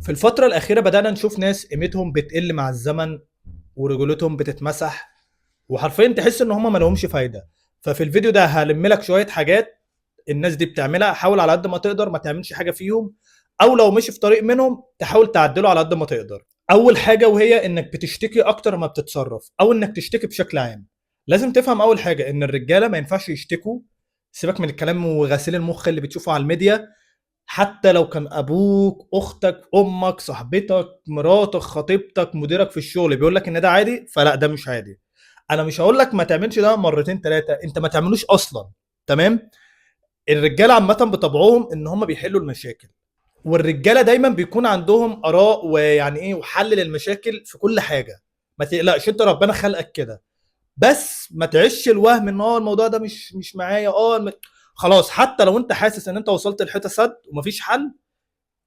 في الفترة الأخيرة بدأنا نشوف ناس قيمتهم بتقل مع الزمن ورجولتهم بتتمسح، وحرفيا تحس ان هم ما لهمش فايدة. ففي الفيديو ده هلم لك شوية حاجات الناس دي بتعملها، حاول على قد ما تقدر ما تعملش حاجة فيهم، او لو مشي في طريق منهم تحاول تعدله على قد ما تقدر. اول حاجة وهي انك بتشتكي اكتر ما بتتصرف، او انك تشتكي بشكل عام. لازم تفهم اول حاجة ان الرجالة ما ينفعش يشتكوا. سيبك من الكلام وغسيل المخ اللي بتشوفه على الميديا. حتى لو كان ابوك، اختك، امك، صاحبتك، مراتك، خطيبتك، مديرك في الشغل بيقول لك ان ده عادي، فلا، ده مش عادي. انا مش هقول لك ما تعملش ده مرتين ثلاثه، انت ما تعملوش اصلا. تمام. الرجاله عامه بطبعهم ان هم بيحلوا المشاكل، والرجاله دايما بيكون عندهم اراء ويعني ايه وحل للمشاكل في كل حاجه. ما تقلقش، انت ربنا خلقك كده. بس ما تعيش الوهم ان الموضوع ده مش معايا. خلاص، حتى لو انت حاسس ان انت وصلت لحته سد ومفيش حل،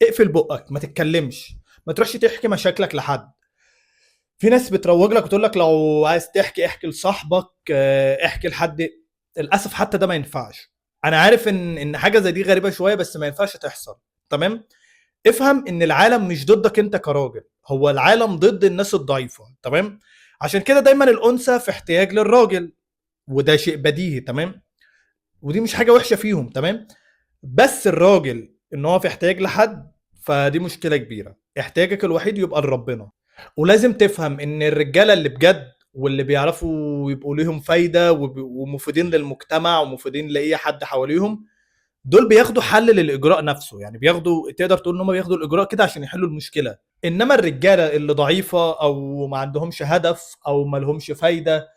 اقفل بقك، ما تتكلمش. ما تروحش تحكي مشاكلك لحد. في ناس بتروج لك وتقول لك لو عايز تحكي احكي لصاحبك، احكي لحد. للاسف حتى ده ما ينفعش. انا عارف ان حاجه زي دي غريبه شويه، بس ما ينفعش تحصل. تمام. افهم ان العالم مش ضدك انت كراجل، هو العالم ضد الناس الضعيفه. تمام. عشان كده دايما الانثى في احتياج للراجل، وده شيء بديهي. تمام. ودي مش حاجه وحشه فيهم. تمام. بس الراجل ان هو في احتياج لحد، فدي مشكله كبيره. احتياجك الوحيد يبقى لربنا. ولازم تفهم ان الرجاله اللي بجد واللي بيعرفوا يبقوا ليهم فايده ومفيدين للمجتمع ومفيدين لاي حد حواليهم، دول بياخدوا حل للاجراء نفسه. يعني بياخدوا، تقدر تقول ان هم بياخدوا الاجراء كده عشان يحلوا المشكله. انما الرجاله اللي ضعيفه او ما عندهمش هدف او ما لهمش فايده،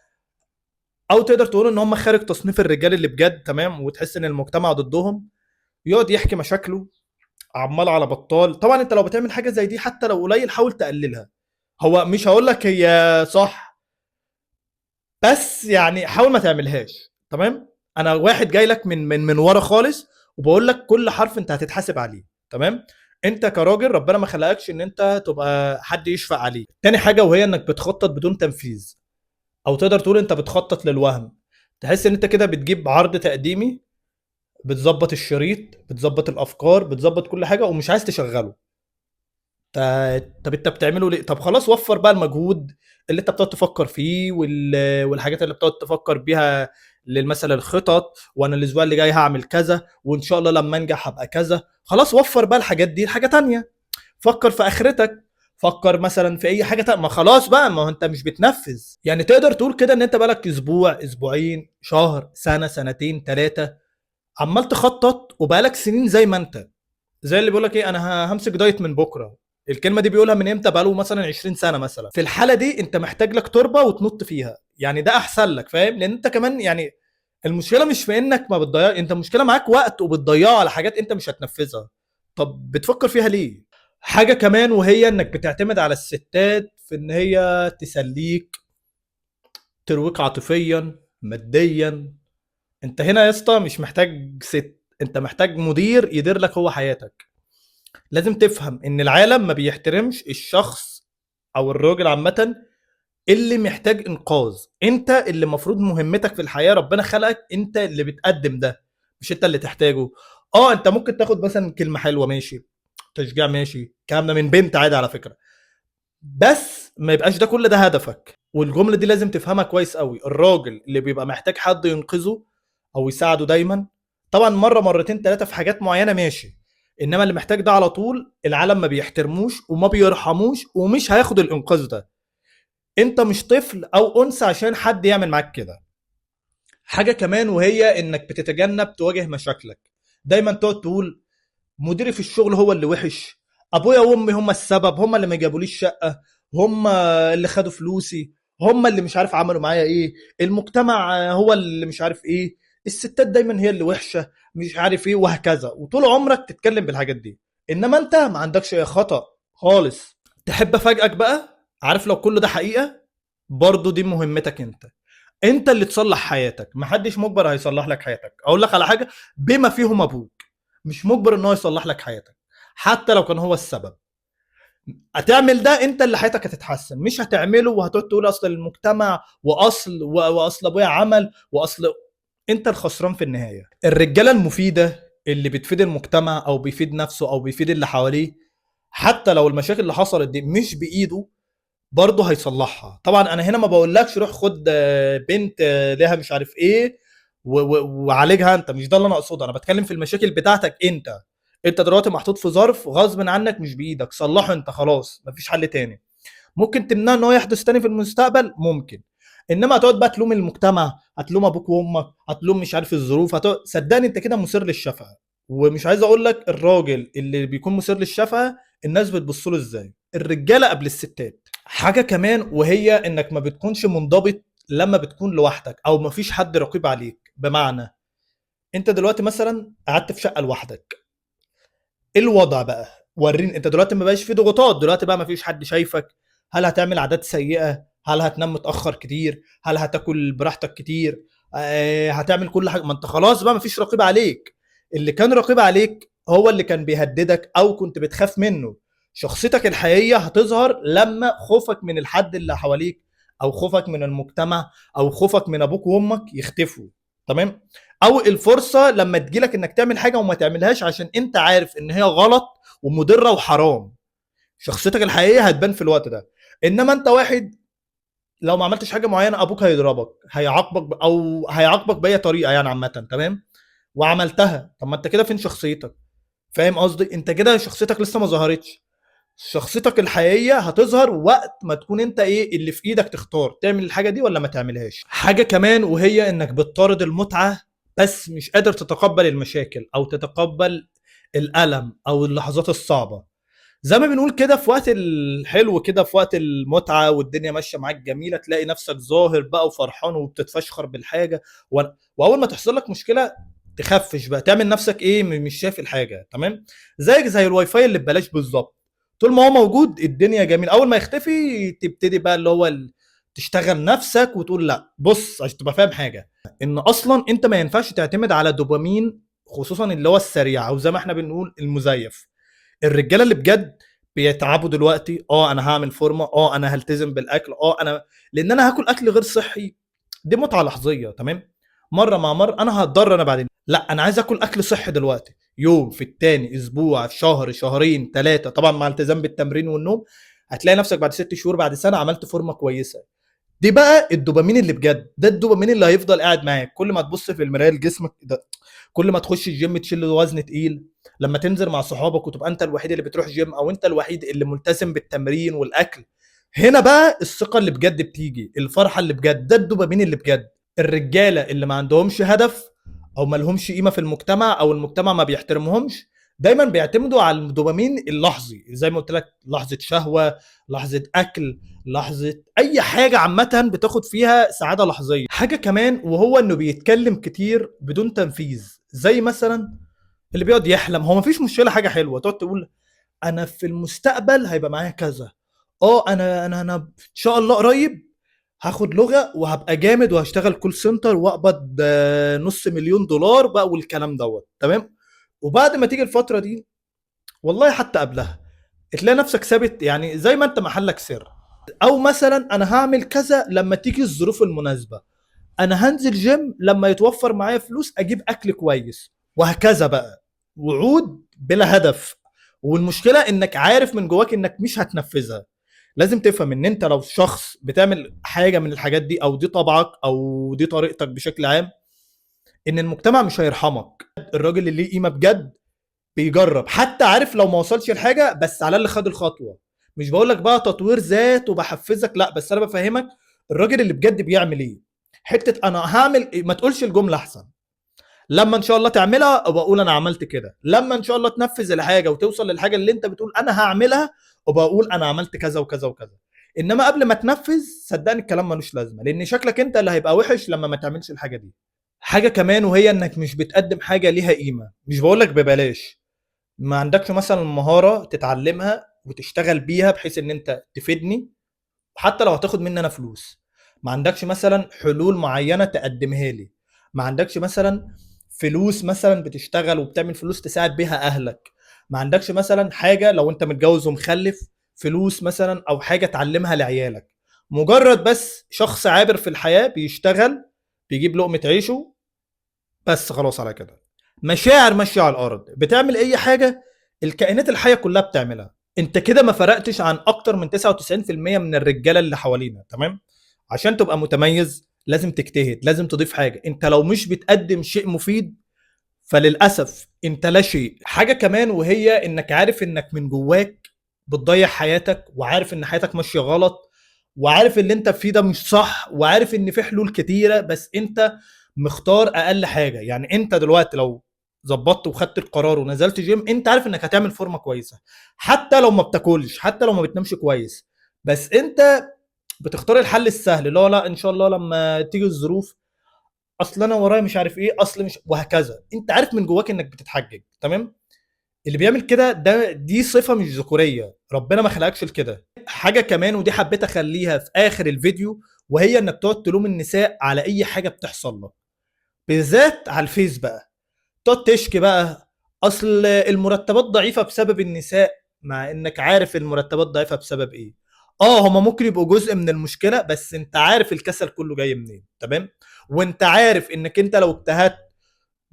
او تقدر تقول ان هم خارج تصنيف الرجال اللي بجد، تمام، وتحس ان المجتمع ضدهم، يقعد يحكي مشاكله عمال على بطال. طبعا انت لو بتعمل حاجه زي دي حتى لو قليل حاول تقللها. هو مش هقول لك هي صح، بس يعني حاول ما تعملهاش. تمام. انا واحد جاي لك من ورا خالص، وبقول لك كل حرف انت هتتحاسب عليه. تمام. انت كراجل ربنا ما خلقكش ان انت تبقى حد يشفق عليك. تاني حاجه وهي انك بتخطط بدون تنفيذ، او تقدر تقول انت بتخطط للوهم. تحس ان انت كده بتجيب عرض تقديمي، بتظبط الشريط، بتظبط الافكار، بتظبط كل حاجه ومش عايز تشغله. طب انت بتعمله ليه؟ طب خلاص، وفر بقى المجهود اللي انت بتقعد تفكر فيه والحاجات اللي بتقعد تفكر بيها، للمثل الخطط، وانا الاسبوع اللي جاي هعمل كذا، وان شاء الله لما انجح هبقى كذا. خلاص وفر بقى الحاجات دي لحاجه تانية. فكر في اخرتك. فكر مثلا في اي حاجه تانية. ما خلاص بقى، ما هو انت مش بتنفذ. يعني تقدر تقول كده ان انت بقالك اسبوع، اسبوعين، شهر، سنه، سنتين، ثلاثه، عمال تخطط، وبقالك سنين زي ما انت. زي اللي بيقول لك ايه، انا همسك دايت من بكره. الكلمه دي بيقولها من امتى؟ بقاله مثلا 20 سنه مثلا. في الحاله دي انت محتاج لك تربه وتنط فيها، يعني ده احسن لك. فاهم؟ لان انت كمان يعني المشكله مش في انك ما بتضيع، انت المشكله معاك وقت وبتضيعه على حاجات انت مش هتنفذها. طب بتفكر فيها ليه؟ حاجه كمان وهي انك بتعتمد على الستات في ان هي تسليك، ترويك عاطفيا، ماديا. انت هنا يا اسطى مش محتاج ست، انت محتاج مدير يدير لك هو حياتك. لازم تفهم ان العالم ما بيحترمش الشخص او الراجل عامة اللي محتاج انقاذ. انت اللي مفروض مهمتك في الحياة، ربنا خلقك انت اللي بتقدم ده، مش انت اللي تحتاجه. انت ممكن تاخد مثلا كلمة حلوة، ماشي، تشجيع، ماشي، الكلام ده من بنت عادي على فكرة، بس ما يبقاش ده كل ده هدفك. والجملة دي لازم تفهمها كويس قوي. الراجل اللي بيبقى محتاج حد ينقذه او يساعده دايما، طبعا مرة مرتين ثلاثة في حاجات معينة ماشي، انما اللي محتاج ده على طول العالم ما بيحترموش وما بيرحموش ومش هياخد الانقاذ ده. انت مش طفل او انثى عشان حد يعمل معاك كده. حاجة كمان وهي انك بتتجنب تواجه مشاكلك. دايما تقعد تقول مديري في الشغل هو اللي وحش، ابويا وامي هم السبب، هم اللي ما جابوليش شقه، هم اللي خدوا فلوسي، هم اللي مش عارف عملوا معايا ايه، المجتمع هو اللي مش عارف ايه، الستات دايما هي اللي وحشه، مش عارف ايه، وهكذا. وطول عمرك تتكلم بالحاجات دي، انما انت ما عندكش اي خطأ خالص. تحب افاجئك بقى؟ عارف لو كل ده حقيقه، برضه دي مهمتك انت. انت اللي تصلح حياتك، محدش مجبر هيصلح لك حياتك. اقول لك على حاجه، بما فيهم ابوك مش مجبر ان هو يصلح لك حياتك، حتى لو كان هو السبب. هتعمل ده انت اللي حياتك هتتحسن، مش هتعمله وهتقعد تقول اصل المجتمع واصل ابويا عمل واصل. انت الخسران في النهايه. الرجاله المفيده اللي بتفيد المجتمع او بيفيد نفسه او بيفيد اللي حواليه، حتى لو المشاكل اللي حصلت دي مش بايده برضه هيصلحها. طبعا انا هنا ما بقولكش روح خد بنت ليها مش عارف ايه وعالجها انت، مش ده اللي انا اقصده. انا بتكلم في المشاكل بتاعتك انت. انت دلوقتي محطوط في ظرف غصب عنك مش بايدك، صلحه انت خلاص، مفيش حل تاني. ممكن تمنع ان هو يحدث تاني في المستقبل، ممكن. انما هتقعد بقى تلوم المجتمع، هتلوم ابوك وامك، هتلوم مش عارف الظروف، صدقني انت كده مثير للشفقه. ومش عايز اقول لك الراجل اللي بيكون مثير للشفقه الناس بتبص له ازاي، الرجاله قبل الستات. حاجه كمان وهي انك ما بتكونش منضبط لما بتكون لوحدك او ما فيش حد رقيب عليك. بمعنى انت دلوقتي مثلا قعدت في شقه لوحدك، ايه الوضع بقى؟ وريني. انت دلوقتي ما بقاش في ضغوطات، دلوقتي بقى ما فيش حد شايفك. هل هتعمل عادات سيئة؟ هل هتنام متأخر كتير؟ هل هتاكل براحتك كتير؟ هتعمل كل حاجة، ما انت خلاص بقى ما فيش رقيب عليك. اللي كان رقيب عليك هو اللي كان بيهددك او كنت بتخاف منه. شخصيتك الحقيقية هتظهر لما خوفك من الحد اللي حواليك، او خوفك من المجتمع، او خوفك من ابوك وامك يختفوا. تمام؟ او الفرصه لما تجيلك انك تعمل حاجه وما تعملهاش عشان انت عارف ان هي غلط ومضره وحرام. شخصيتك الحقيقيه هتبان في الوقت ده. انما انت واحد لو ما عملتش حاجه معينه ابوك هيضربك، هيعاقبك او هيعاقبك باي طريقه يعني عامه، تمام؟ وعملتها، طب ما انت كده فين شخصيتك؟ فاهم قصدي؟ انت كده شخصيتك لسه ما ظهرتش. شخصيتك الحقيقيه هتظهر وقت ما تكون انت ايه اللي في ايدك تختار تعمل الحاجه دي ولا ما تعملهاش. حاجه كمان وهي انك بتطارد المتعه بس مش قادر تتقبل المشاكل او تتقبل الالم او اللحظات الصعبه. زي ما بنقول كده في وقت الحلو كده، في وقت المتعه والدنيا ماشيه معاك جميله، تلاقي نفسك ظاهر بقى وفرحان وبتتفشخر بالحاجه. واول ما تحصل لك مشكله تخفش بقى، تعمل نفسك ايه مش شايف الحاجه، تمام؟ زيك زي الواي فاي اللي ببلاش بالظبط. طول ما هو موجود الدنيا جميل، اول ما يختفي تبتدي بقى اللي هو تشتغل نفسك وتقول لا. بص عشان تبقى فاهم حاجه، ان اصلا انت ما ينفعش تعتمد على دوبامين، خصوصا اللي هو السريع او زي ما احنا بنقول المزيف. الرجاله اللي بجد بيتعبوا دلوقتي، انا هعمل فورمه، انا هلتزم بالاكل، انا لان انا هاكل اكل غير صحي، دي متعه لحظيه، تمام؟ مره مع مره انا هتضر انا بعدين. لا انا عايز اكل اكل صحي دلوقتي، يوم في التاني، اسبوع، في شهر، شهرين، ثلاثه، طبعا مع التزام بالتمرين والنوم. هتلاقي نفسك بعد 6 شهور، بعد سنه عملت فورمه كويسه. دي بقى الدوبامين اللي بجد، ده الدوبامين اللي هيفضل قاعد معاك كل ما تبص في المرايه لجسمك ده، كل ما تخش الجيم تشيل وزن تقيل، لما تنزل مع صحابك وتبقى انت الوحيد اللي بتروح جيم او انت الوحيد اللي ملتزم بالتمرين والاكل. هنا بقى الثقه اللي بجد بتيجي، الفرحه اللي بجد، ده الدوبامين اللي بجد. الرجاله اللي ما عندهمش هدف او ما لهمش قيمه في المجتمع او المجتمع ما بيحترمهمش، دايما بيعتمدوا على الدوبامين اللحظي، زي ما قلت لك، لحظه شهوه، لحظه اكل، لحظه اي حاجه عامه بتاخد فيها سعاده لحظيه. حاجه كمان وهو انه بيتكلم كتير بدون تنفيذ، زي مثلا اللي بيقعد يحلم. هو مفيش مشكله، حاجه حلوه تقعد تقول انا في المستقبل هيبقى معايا كذا، انا ان شاء الله قريب هاخد لغه وهبقى جامد وهشتغل كول سنتر واقبض نص مليون دولار بقى والكلام دوت، تمام؟ وبعد ما تيجي الفتره دي، والله حتى قبلها، تلاقي نفسك ثابت، يعني زي ما انت محلك سر. او مثلا انا هعمل كذا لما تيجي الظروف المناسبه، انا هنزل جيم لما يتوفر معايا فلوس اجيب اكل كويس، وهكذا بقى. وعود بلا هدف. والمشكله انك عارف من جواك انك مش هتنفذها. لازم تفهم ان انت لو شخص بتعمل حاجه من الحاجات دي، او دي طبعك او دي طريقتك بشكل عام، ان المجتمع مش هيرحمك. الراجل اللي ليه قيمه بجد بيجرب، حتى عارف لو ما وصلش لحاجه بس على الاقل خد الخطوه. مش بقول لك بقى تطوير ذات وبحفزك، لا، بس انا بفهمك الراجل اللي بجد بيعمل ايه. حته انا هعمل إيه؟ ما تقولش الجمله احسن، لما ان شاء الله تعملها ابقى اقول انا عملت كده. لما ان شاء الله تنفذ الحاجه وتوصل للحاجه اللي انت بتقول انا هعملها، ابقى اقول انا عملت كذا وكذا وكذا. انما قبل ما تنفذ صدقني الكلام ملوش لازمه، لان شكلك انت اللي هيبقى وحش لما ما تعملش الحاجه دي. حاجه كمان وهي انك مش بتقدم حاجه ليها قيمه. مش بقول لك ببلاش، ما عندكش مثلا مهارة تتعلمها وتشتغل بيها بحيث ان انت تفيدني حتى لو هتاخد مني انا فلوس. ما عندكش مثلا حلول معينة تقدمها لي. ما عندكش مثلا فلوس مثلا بتشتغل وبتعمل فلوس تساعد بيها اهلك. ما عندكش مثلا حاجة لو انت متجوز ومخلف، فلوس مثلا او حاجة تعلمها لعيالك. مجرد بس شخص عابر في الحياة بيشتغل، بيجيب لقمة عيشه، بس خلاص على كده. مشاعر ماشيه على الارض، بتعمل اي حاجه الكائنات الحيه كلها بتعملها. انت كده ما فرقتش عن اكتر من 99% من الرجاله اللي حوالينا. تمام؟ عشان تبقى متميز لازم تجتهد، لازم تضيف حاجه. انت لو مش بتقدم شيء مفيد فللاسف انت لا شيء. حاجه كمان وهي انك عارف انك من جواك بتضيع حياتك، وعارف ان حياتك ماشيه غلط، وعارف اللي انت فيه ده مش صح، وعارف ان في حلول كتيره، بس انت مختار اقل حاجه. يعني انت دلوقتي لو ظبطت وخدت القرار ونزلت جيم، انت عارف انك هتعمل فورمه كويسه، حتى لو ما بتاكلش، حتى لو ما بتنامش كويس، بس انت بتختار الحل السهل اللي هو لا ان شاء الله لما تيجي الظروف، اصل انا ورايا مش عارف ايه، اصل مش، وهكذا. انت عارف من جواك انك بتتحجج. تمام؟ اللي بيعمل كده دي صفه مش ذكوريه، ربنا ما خلقكش لكده. حاجه كمان ودي حبيت اخليها في اخر الفيديو، وهي انك تقعد تلوم النساء على اي حاجه بتحصل لك، بالذات على الفيس بقى. تقعد تشكي بقى اصل المرتبات ضعيفه بسبب النساء، مع انك عارف المرتبات ضعيفه بسبب ايه. اه هما ممكن يبقوا جزء من المشكله، بس انت عارف الكسل كله جاي منين. تمام؟ وانت عارف انك انت لو اجتهدت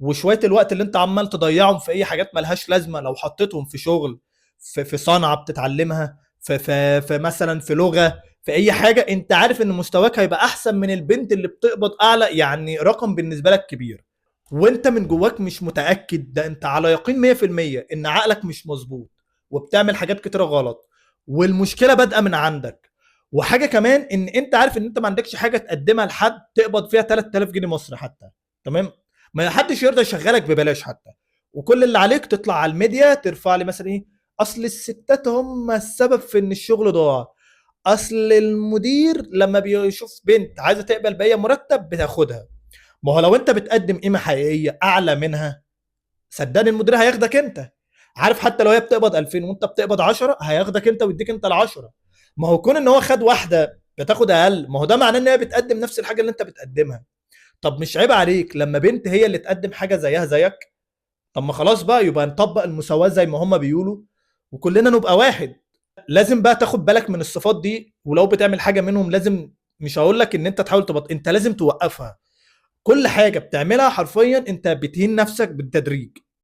وشويه الوقت اللي انت عمال تضيعهم في اي حاجات ملهاش لازمه، لو حطيتهم في شغل، في صنعه بتتعلمها، في مثلا في لغه، في اي حاجه، انت عارف ان مستواك هيبقى احسن من البنت اللي بتقبض اعلى. يعني رقم بالنسبه لك كبير، وانت من جواك مش متاكد، ده انت على يقين 100% ان عقلك مش مظبوط وبتعمل حاجات كتيره غلط، والمشكله بادئه من عندك. وحاجه كمان ان انت عارف ان انت ما عندكش حاجه تقدمها لحد تقبض فيها 3000 جنيه مصري حتى. تمام؟ ما حدش يرضى يشغلك ببلاش حتى، وكل اللي عليك تطلع على الميديا ترفع لي مثلا ايه، اصل الستات هم السبب في ان الشغل ضاع، اصل المدير لما بيشوف بنت عايزه تقبل باي مرتب بتاخدها. ما هو لو انت بتقدم قيمه حقيقيه اعلى منها، صدقني المدير هياخدك انت. عارف حتى لو هي بتقبض 2000 وانت بتقبض 10 هياخدك انت ويديك انت ال 10. ما هو كون ان هو خد واحده بتاخد اقل، ما هو ده معناه ان هي بتقدم نفس الحاجه اللي انت بتقدمها. طب مش عيب عليك لما بنت هي اللي تقدم حاجه زيها زيك؟ طب ما خلاص بقى، يبقى نطبق المساواه زي ما هم بيقولوا وكلنا نبقى واحد. لازم بقى تاخد بالك من الصفات دي، ولو بتعمل حاجه منهم لازم، مش هقول لك ان انت تحاول انت لازم توقفها. كل حاجه بتعملها حرفيا انت بتهين نفسك بالتدريج.